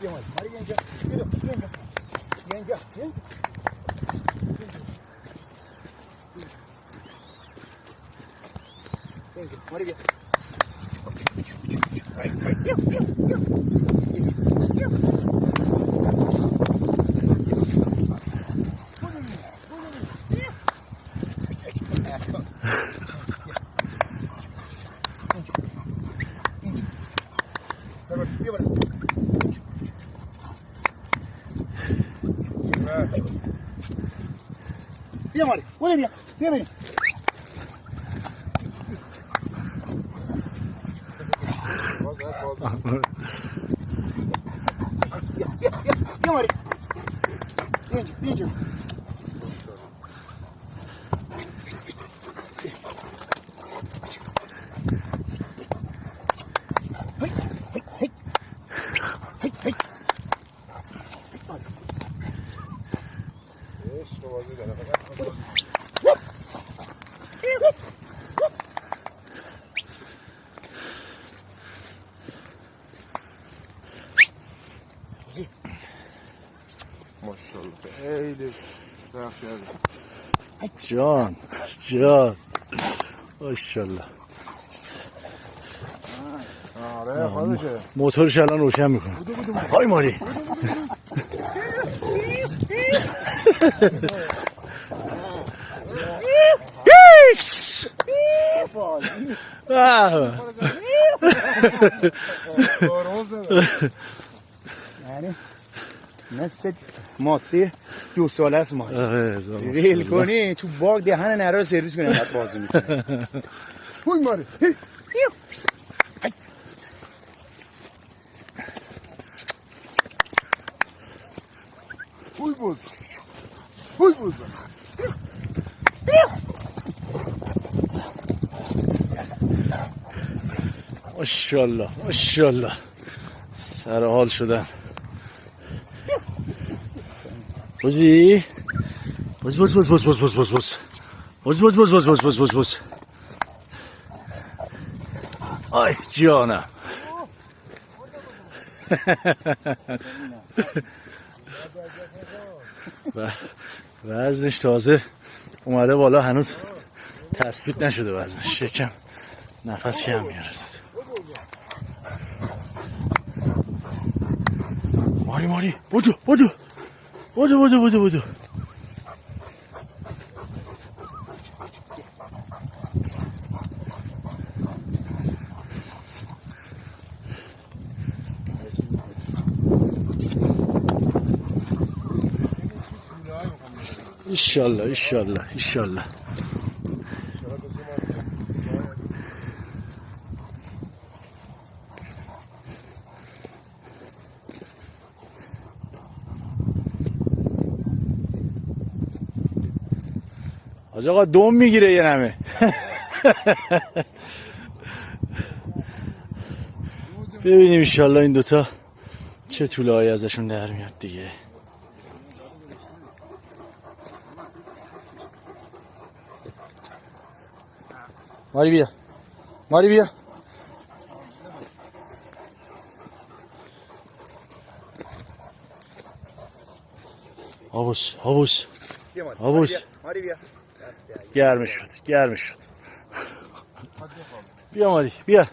بیا ماری ماری اینجا بیا اینجا ماری بیا بیا ماری بیا بیا بیا ماری اینجا جان ماشاءالله. موتورش الان روشن میکنه. های ماری مثل ماده 2 ساله است ماری ریل کنی تو باغ دهن نره رو سرویس کنی بعد بازی میکنه. وای ماری وای بود ماشاءالله سر حال شدن. بازی آی جانم وزنش تازه اومده بالا، هنوز تثبیت نشده وزنش، یکم نفس کم میارزد. ماری بودو ایشالله. حاج آقا دوم میگیره یه نمه. ببینیم ایشالله این دوتا چه طوله هایی ازشون در میاد دیگه. ماری بیا آبوس ماری بیا گرمش شد. بیا ماری بیا